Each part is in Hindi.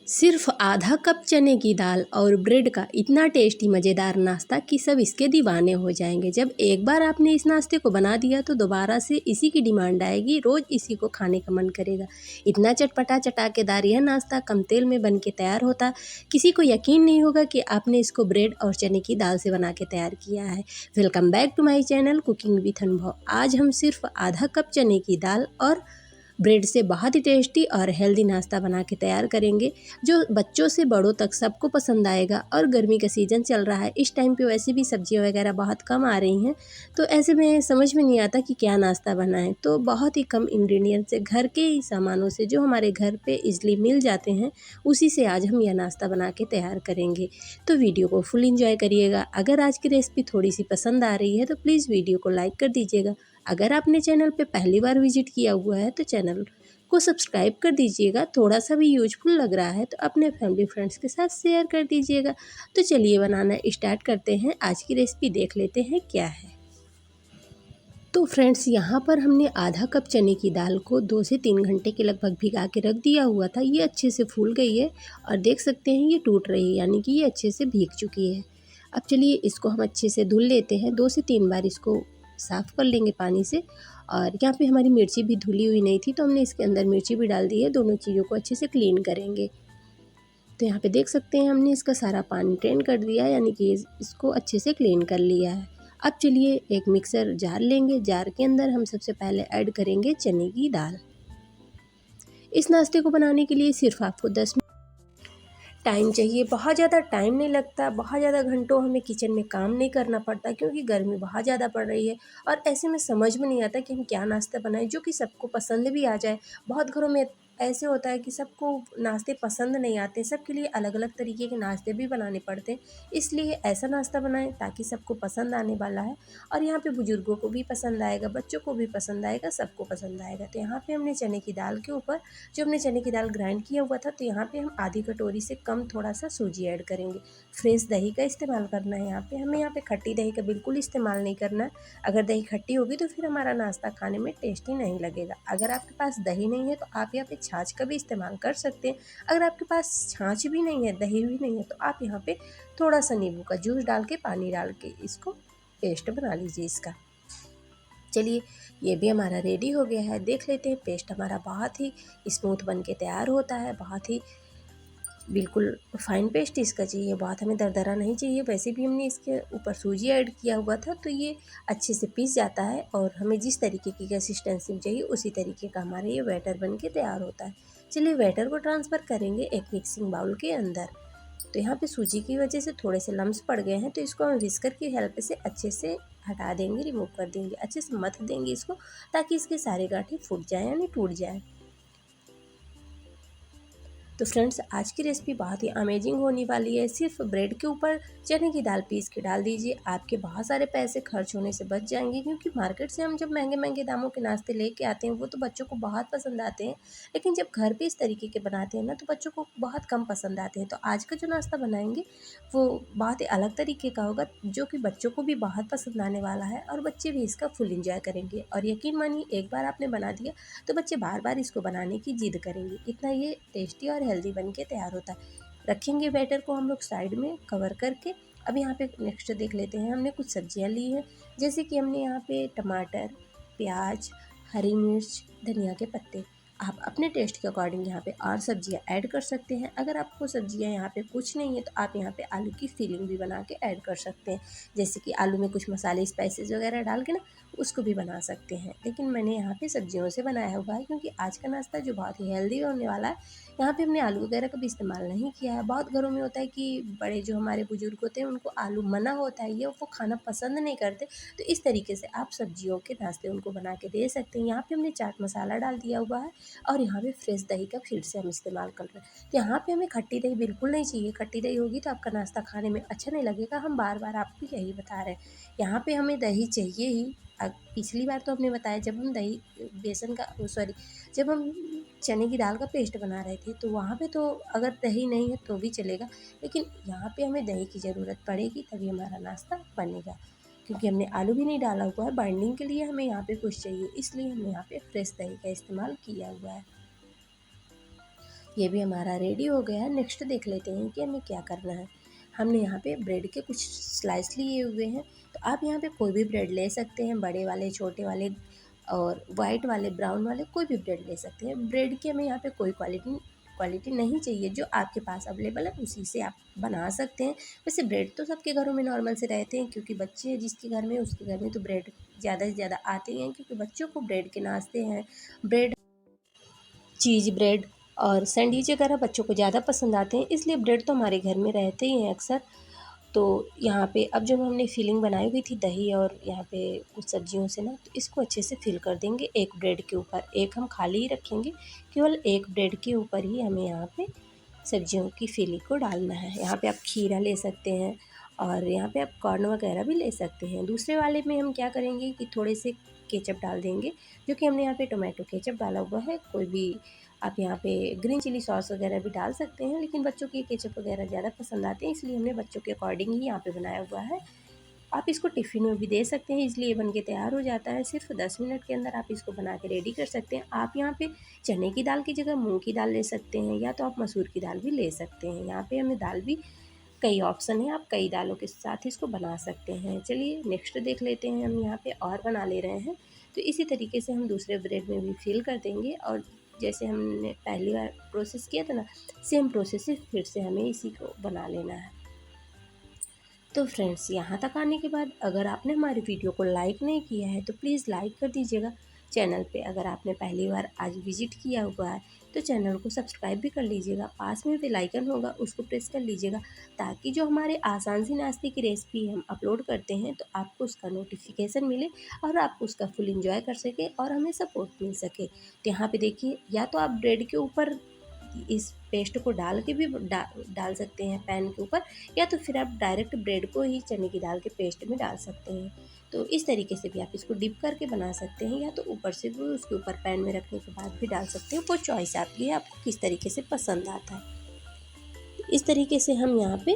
सिर्फ आधा कप चने की दाल और ब्रेड का इतना टेस्टी मज़ेदार नाश्ता कि सब इसके दीवाने हो जाएंगे। जब एक बार आपने इस नाश्ते को बना दिया तो दोबारा से इसी की डिमांड आएगी, रोज़ इसी को खाने का मन करेगा। इतना चटपटा चटाकेदार यह नाश्ता कम तेल में बन के तैयार होता, किसी को यकीन नहीं होगा कि आपने इसको ब्रेड और चने की दाल से बना के तैयार किया है। Welcome back to my channel cooking with Anubhav. आज हम सिर्फ आधा कप चने की दाल और ब्रेड से बहुत ही टेस्टी और हेल्दी नाश्ता बना के तैयार करेंगे, जो बच्चों से बड़ों तक सबको पसंद आएगा। और गर्मी का सीज़न चल रहा है, इस टाइम पे वैसे भी सब्जियां वगैरह बहुत कम आ रही हैं, तो ऐसे में समझ में नहीं आता कि क्या नाश्ता बनाएं। तो बहुत ही कम इंग्रेडिएंट से, घर के ही सामानों से जो हमारे घर पे इजली मिल जाते हैं, उसी से आज हम यह नाश्ता बना के तैयार करेंगे। तो वीडियो को फुल इंजॉय करिएगा। अगर आज की रेसिपी थोड़ी सी पसंद आ रही है तो प्लीज़ वीडियो को लाइक कर दीजिएगा। अगर आपने चैनल पे पहली बार विजिट किया हुआ है तो चैनल को सब्सक्राइब कर दीजिएगा। थोड़ा सा भी यूजफुल लग रहा है तो अपने फैमिली फ्रेंड्स के साथ शेयर कर दीजिएगा। तो चलिए बनाना स्टार्ट करते हैं। आज की रेसिपी देख लेते हैं क्या है। तो फ्रेंड्स, यहाँ पर हमने आधा कप चने की दाल को 2 से 3 घंटे के लगभग भिगा के रख दिया हुआ था। ये अच्छे से फूल गई है और देख सकते हैं ये टूट रही है, यानी कि ये अच्छे से भीग चुकी है। अब चलिए इसको हम अच्छे से धुल लेते हैं। 2 से 3 बार इसको साफ़ कर लेंगे पानी से। और यहाँ पे हमारी मिर्ची भी धुली हुई नहीं थी तो हमने इसके अंदर मिर्ची भी डाल दी है। दोनों चीज़ों को अच्छे से क्लीन करेंगे। तो यहाँ पे देख सकते हैं हमने इसका सारा पानी ड्रेन कर दिया है, यानी कि इसको अच्छे से क्लीन कर लिया है। अब चलिए एक मिक्सर जार लेंगे। जार के अंदर हम सबसे पहले ऐड करेंगे चने की दाल। इस नाश्ते को बनाने के लिए सिर्फ आपको 10 टाइम चाहिए। बहुत ज़्यादा टाइम नहीं लगता, बहुत ज़्यादा घंटों हमें किचन में काम नहीं करना पड़ता, क्योंकि गर्मी बहुत ज़्यादा पड़ रही है। और ऐसे में समझ में नहीं आता कि हम क्या नाश्ता बनाएं जो कि सबको पसंद भी आ जाए। बहुत घरों में ऐसे होता है कि सबको नाश्ते पसंद नहीं आते, सबके लिए अलग अलग तरीके के नाश्ते भी बनाने पड़ते हैं। इसलिए ऐसा नाश्ता बनाएं ताकि सबको पसंद आने वाला है। और यहाँ पे बुजुर्गों को भी पसंद आएगा, बच्चों को भी पसंद आएगा, सबको पसंद आएगा। तो यहाँ पे हमने चने की दाल के ऊपर, जो हमने चने की दाल ग्राइंड किया हुआ था, तो यहाँ पे हम आधी कटोरी से कम थोड़ा सा सूजी ऐड करेंगे। फ्रेश दही का इस्तेमाल करना है यहाँ पे हमें। यहाँ पे खट्टी दही का बिल्कुल इस्तेमाल नहीं करना है। अगर दही खट्टी होगी तो फिर हमारा नाश्ता खाने में टेस्टी नहीं लगेगा। अगर आपके पास दही नहीं है तो आप यहाँ पे छाछ का भी इस्तेमाल कर सकते हैं। अगर आपके पास छाछ भी नहीं है, दही भी नहीं है, तो आप यहाँ पे थोड़ा सा नींबू का जूस डाल के, पानी डाल के इसको पेस्ट बना लीजिए इसका। चलिए ये भी हमारा रेडी हो गया है। देख लेते हैं। पेस्ट हमारा बहुत ही स्मूथ बन के तैयार होता है, बहुत ही बिल्कुल फाइन पेस्ट इसका चाहिए, बहुत हमें दरदरा नहीं चाहिए। वैसे भी हमने इसके ऊपर सूजी ऐड किया हुआ था तो ये अच्छे से पीस जाता है और हमें जिस तरीके की कंसिस्टेंसी चाहिए उसी तरीके का हमारा ये बैटर बन के तैयार होता है। चलिए बैटर को ट्रांसफ़र करेंगे एक मिक्सिंग बाउल के अंदर। तो यहाँ पे सूजी की वजह से थोड़े से लम्स पड़ गए हैं, तो इसको हम विस्कर की हेल्प से अच्छे से हटा देंगे, रिमूव कर देंगे। अच्छे से मथ देंगे इसको, ताकि इसके सारे गांठें फूट जाए, यानी टूट जाए। तो फ्रेंड्स, आज की रेसिपी बहुत ही अमेजिंग होने वाली है। सिर्फ ब्रेड के ऊपर चने की दाल पीस के डाल दीजिए, आपके बहुत सारे पैसे खर्च होने से बच जाएंगे। क्योंकि मार्केट से हम जब महंगे महंगे दामों के नाश्ते लेके आते हैं वो तो बच्चों को बहुत पसंद आते हैं, लेकिन जब घर पे इस तरीके के बनाते हैं ना तो बच्चों को बहुत कम पसंद आते हैं। तो आज का जो नाश्ता बनाएंगे वो बहुत ही अलग तरीके का होगा, जो कि बच्चों को भी बहुत पसंद आने वाला है और बच्चे भी इसका फुल इंजॉय करेंगे। और यकीन मानिए, एक बार आपने बना दिया तो बच्चे बार बार इसको बनाने की जिद करेंगे। इतना ये टेस्टी और हेल्दी बन के तैयार होता है। रखेंगे बैटर को हम लोग साइड में कवर करके। अब यहाँ पे नेक्स्ट देख लेते हैं। हमने कुछ सब्जियाँ ली हैं, जैसे कि हमने यहाँ पे टमाटर, प्याज, हरी मिर्च, धनिया के पत्ते। आप अपने टेस्ट के अकॉर्डिंग यहाँ पे और सब्जियाँ ऐड कर सकते हैं। अगर आपको सब्जियाँ यहाँ पे कुछ नहीं है तो आप यहाँ पे आलू की फीलिंग भी बना के ऐड कर सकते हैं, जैसे कि आलू में कुछ मसाले स्पाइसेस वगैरह डाल के ना उसको भी बना सकते हैं। लेकिन मैंने यहाँ पे सब्जियों से बनाया हुआ है, क्योंकि आज का नाश्ता जो बहुत ही हेल्दी होने वाला है। यहाँ पे हमने आलू वगैरह का भी इस्तेमाल नहीं किया है। बहुत घरों में होता है कि बड़े जो हमारे बुजुर्ग होते हैं उनको आलू मना होता है, ये वो खाना पसंद नहीं करते। तो इस तरीके से आप सब्जियों के नाश्ते उनको बना के दे सकते हैं। यहाँ पे हमने चाट मसाला डाल दिया हुआ है और यहाँ पे फ्रेश दही का फिर से हम इस्तेमाल कर रहे हैं। तो यहाँ पे हमें खट्टी दही बिल्कुल नहीं चाहिए। खट्टी दही होगी तो आपका नाश्ता खाने में अच्छा नहीं लगेगा। हम बार बार आपको यही बता रहे हैं। यहाँ पे हमें दही चाहिए ही। पिछली बार तो हमने बताया, जब हम दही बेसन का सॉरी जब हम चने की दाल का पेस्ट बना रहे थे तो वहाँ पे तो अगर दही नहीं है तो भी चलेगा, लेकिन यहाँ पे हमें दही की ज़रूरत पड़ेगी तभी हमारा नाश्ता बनेगा। क्योंकि हमने आलू भी नहीं डाला हुआ है, बाइंडिंग के लिए हमें यहाँ पे कुछ चाहिए, इसलिए हमने यहाँ पे फ्रेश दही का इस्तेमाल किया हुआ है। ये भी हमारा रेडी हो गया है। नेक्स्ट देख लेते हैं कि हमें क्या करना है। हमने यहाँ पे ब्रेड के कुछ स्लाइस लिए हुए हैं, तो आप यहाँ पे कोई भी ब्रेड ले सकते हैं, बड़े वाले, छोटे वाले और वाइट वाले, ब्राउन वाले, कोई भी ब्रेड ले सकते हैं। ब्रेड की हमें यहाँ पे कोई क्वालिटी नहीं चाहिए, जो आपके पास अवेलेबल है उसी से आप बना सकते हैं। वैसे ब्रेड तो सबके घरों में नॉर्मल से रहते हैं, क्योंकि बच्चे जिसके घर में उसके घर में तो ब्रेड ज़्यादा से ज़्यादा आते ही हैं, क्योंकि बच्चों को ब्रेड के नाश्ते हैं, ब्रेड, चीज़ ब्रेड और सैंडविच वगैरह बच्चों को ज़्यादा पसंद आते हैं, इसलिए ब्रेड तो हमारे घर में रहते ही हैं अक्सर। तो यहाँ पे अब जो हमने फिलिंग बनाई हुई थी दही और यहाँ पे कुछ सब्जियों से ना, तो इसको अच्छे से फिल कर देंगे एक ब्रेड के ऊपर। एक हम खाली ही रखेंगे, केवल एक ब्रेड के ऊपर ही हमें यहाँ पे सब्जियों की फिलिंग को डालना है। यहाँ पे आप खीरा ले सकते हैं और यहाँ पे आप कॉर्न वगैरह भी ले सकते हैं। दूसरे वाले में हम क्या करेंगे कि थोड़े से केचप डाल देंगे, जो कि हमने यहाँ पे टोमेटो केचप डाला हुआ है। कोई भी आप यहाँ पे ग्रीन चिली सॉस वगैरह भी डाल सकते हैं, लेकिन बच्चों के केचप वगैरह ज़्यादा पसंद आते हैं, इसलिए हमने बच्चों के अकॉर्डिंग ही यहाँ पे बनाया हुआ है। आप इसको टिफ़िन में भी दे सकते हैं, इसलिए बन के तैयार हो जाता है। सिर्फ 10 मिनट के अंदर आप इसको बना के रेडी कर सकते हैं। आप यहाँ पे चने की दाल की जगह मूंग की दाल ले सकते हैं, या तो आप मसूर की दाल भी ले सकते हैं। यहाँ पे हमें दाल भी कई ऑप्शन है, आप कई दालों के साथ इसको बना सकते हैं। चलिए नेक्स्ट देख लेते हैं। हम यहाँ पे और बना ले रहे हैं, तो इसी तरीके से हम दूसरे ब्रेड में भी फिल कर देंगे, और जैसे हमने पहली बार प्रोसेस किया था ना, सेम प्रोसेस से फिर से हमें इसी को बना लेना है। तो फ्रेंड्स, यहाँ तक आने के बाद अगर आपने हमारी वीडियो को लाइक नहीं किया है तो प्लीज़ लाइक कर दीजिएगा। चैनल पे अगर आपने पहली बार आज विजिट किया हुआ है तो चैनल को सब्सक्राइब भी कर लीजिएगा। पास में बेल आइकन होगा, उसको प्रेस कर लीजिएगा, ताकि जो हमारे आसान सी नाश्ते की रेसिपी हम अपलोड करते हैं तो आपको उसका नोटिफिकेशन मिले और आप उसका फुल एंजॉय कर सकें और हमें सपोर्ट मिल सके। तो यहाँ पे देखिए, या तो आप ब्रेड के ऊपर इस पेस्ट को डाल के भी डाल सकते हैं पैन के ऊपर, या तो फिर आप डायरेक्ट ब्रेड को ही चने की दाल के पेस्ट में डाल सकते हैं। तो इस तरीके से भी आप इसको डिप करके बना सकते हैं, या तो ऊपर से भी उसके ऊपर पैन में रखने के बाद भी डाल सकते हैं। वो चॉइस आपकी है, आपको किस तरीके से पसंद आता है। इस तरीके से हम यहाँ पे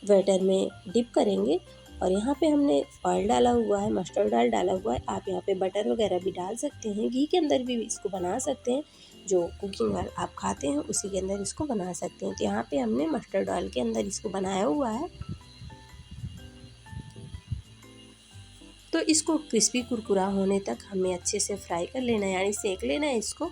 बैटर में डिप करेंगे, और यहाँ पे हमने ऑयल डाला हुआ है, मस्टर्ड ऑयल डाला हुआ है। आप यहाँ पे बटर वगैरह भी डाल सकते हैं, घी के अंदर भी इसको बना सकते हैं। जो कुकिंग ऑयल आप खाते हैं उसी के अंदर इसको बना सकते हैं। तो यहाँ पे हमने मस्टर्ड ऑयल के अंदर इसको बनाया हुआ है। तो इसको क्रिस्पी कुरकुरा होने तक हमें अच्छे से फ्राई कर लेना है, यानी सेक लेना है इसको।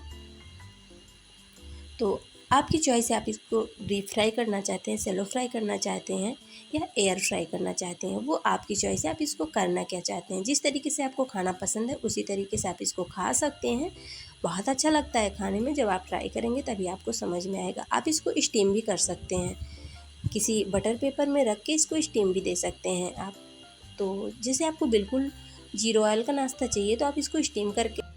तो आपकी चॉइस है, आप इसको डीप फ्राई करना चाहते हैं, सेलो फ्राई करना चाहते हैं, या एयर फ्राई करना चाहते हैं, वो आपकी चॉइस है। आप इसको करना क्या चाहते हैं, जिस तरीके से आपको खाना पसंद है उसी तरीके से आप इसको खा सकते हैं। बहुत अच्छा लगता है खाने में, जब आप ट्राई करेंगे तभी आपको समझ में आएगा। आप इसको स्टीम भी कर सकते हैं, किसी बटर पेपर में रख के इसको स्टीम भी दे सकते हैं आप। तो जैसे आपको बिल्कुल जीरो ऑयल का नाश्ता चाहिए तो आप इसको स्टीम करके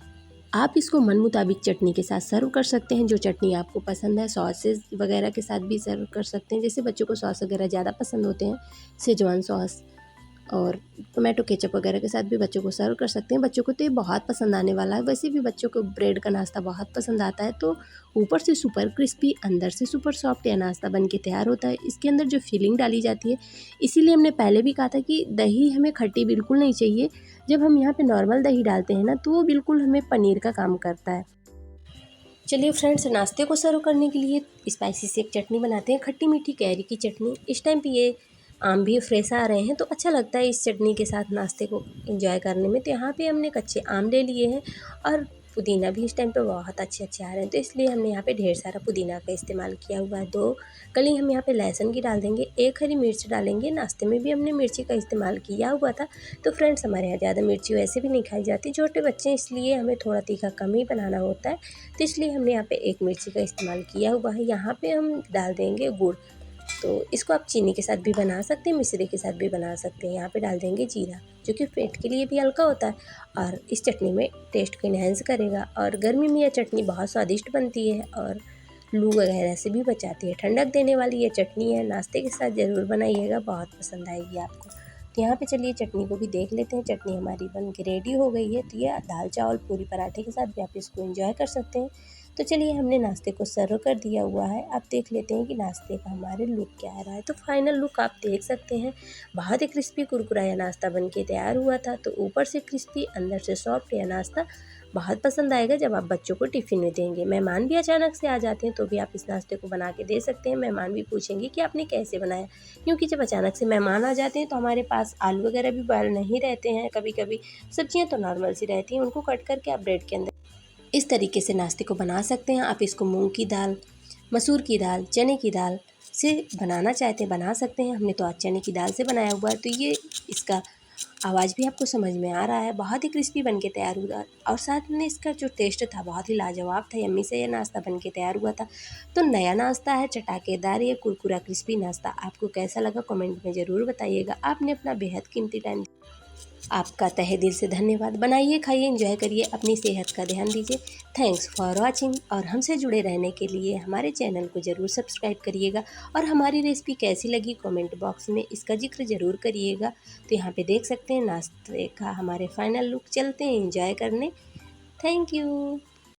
आप इसको मन मुताबिक चटनी के साथ सर्व कर सकते हैं, जो चटनी आपको पसंद है। सॉसेस वगैरह के साथ भी सर्व कर सकते हैं, जैसे बच्चों को सॉस वगैरह ज़्यादा पसंद होते हैं, शेजवान सॉस और टोमेटो केचप वगैरह के साथ भी बच्चों को सर्व कर सकते हैं। बच्चों को तो ये बहुत पसंद आने वाला है। वैसे भी बच्चों को ब्रेड का नाश्ता बहुत पसंद आता है। तो ऊपर से सुपर क्रिस्पी, अंदर से सुपर सॉफ्ट यह नाश्ता बन के तैयार होता है। इसके अंदर जो फिलिंग डाली जाती है, इसीलिए हमने पहले भी कहा था कि दही हमें खट्टी बिल्कुल नहीं चाहिए। जब हम यहाँ पे नॉर्मल दही डालते हैं ना, तो वो बिल्कुल हमें पनीर का काम करता है। चलिए फ्रेंड्स, नाश्ते को सर्व करने के लिए स्पाइसी से एक चटनी बनाते हैं, खट्टी मीठी कैरी की चटनी। इस टाइम पे ये आम भी फ्रेश आ रहे हैं, तो अच्छा लगता है इस चटनी के साथ नाश्ते को एंजॉय करने में। तो यहाँ पे हमने कच्चे आम ले लिए हैं, और पुदीना भी इस टाइम पे बहुत अच्छे अच्छे आ रहे हैं, तो इसलिए हमने यहाँ पे ढेर सारा पुदीना का इस्तेमाल किया हुआ है। 2 कली हम यहाँ पे लहसुन की डाल देंगे, 1 हरी मिर्च डालेंगे। नाश्ते में भी हमने मिर्ची का इस्तेमाल किया हुआ था। तो फ्रेंड्स, हमारे यहाँ ज़्यादा मिर्ची वैसे भी नहीं खाई जाती, छोटे बच्चे हैं, इसलिए हमें थोड़ा तीखा कम ही बनाना होता है। तो इसलिए हमने यहाँ पे 1 मिर्ची का इस्तेमाल किया हुआ है। यहाँ पे हम डाल देंगे गुड़। तो इसको आप चीनी के साथ भी बना सकते हैं, मिश्री के साथ भी बना सकते हैं। यहाँ पे डाल देंगे जीरा, जो कि पेट के लिए भी हल्का होता है और इस चटनी में टेस्ट को इन्हेंस करेगा। और गर्मी में यह चटनी बहुत स्वादिष्ट बनती है और लू वगैरह से भी बचाती है। ठंडक देने वाली ये चटनी है, नाश्ते के साथ ज़रूर बनाइएगा, बहुत पसंद आएगी आपको। तो यहाँ पे चलिए चटनी को भी देख लेते हैं। चटनी हमारी बन के रेडी हो गई है। तो यह दाल चावल पूरी पराठे के साथ भी आप इसको एंजॉय कर सकते हैं। तो चलिए, हमने नाश्ते को सर्व कर दिया हुआ है। अब देख लेते हैं कि नाश्ते का हमारे लुक क्या आ रहा है। तो फाइनल लुक आप देख सकते हैं। बहुत ही क्रिस्पी कुरकुरा यह नाश्ता बन के तैयार हुआ था। तो ऊपर से क्रिस्पी, अंदर से सॉफ्ट यह नाश्ता बहुत पसंद आएगा जब आप बच्चों को टिफ़िन में देंगे। मेहमान भी अचानक से आ जाते हैं तो भी आप इस नाश्ते को बना के दे सकते हैं। मेहमान भी पूछेंगे कि आपने कैसे बनाया, क्योंकि जब अचानक से मेहमान आ जाते हैं तो हमारे पास आलू वगैरह भी बॉयल नहीं रहते हैं, कभी-कभी सब्जियाँ तो नॉर्मल सी रहती हैं, उनको कट करके आप ब्रेड के अंदर इस तरीके से नाश्ते को बना सकते हैं। आप इसको मूंग की दाल, मसूर की दाल, चने की दाल से बनाना चाहते हैं बना सकते हैं। हमने तो आज चने की दाल से बनाया हुआ है, तो ये इसका आवाज़ भी आपको समझ में आ रहा है। बहुत ही क्रिस्पी बन के तैयार हुआ और साथ में इसका जो टेस्ट था बहुत ही लाजवाब था। यम्मी से ये नाश्ता बन के तैयार हुआ था। तो नया नाश्ता है, चटाकेदार ये कुरकुरा क्रिस्पी नाश्ता। आपको कैसा लगा कमेंट में ज़रूर बताइएगा। आपने अपना बेहद कीमती टाइम, आपका तहे दिल से धन्यवाद। बनाइए, खाइए, एंजॉय करिए, अपनी सेहत का ध्यान दीजिए। Thanks for watching. और हमसे जुड़े रहने के लिए हमारे चैनल को ज़रूर सब्सक्राइब करिएगा और हमारी रेसिपी कैसी लगी कमेंट बॉक्स में इसका जिक्र ज़रूर करिएगा। तो यहाँ पे देख सकते हैं नाश्ते का हमारे फाइनल लुक। चलते हैं एंजॉय करने। Thank you.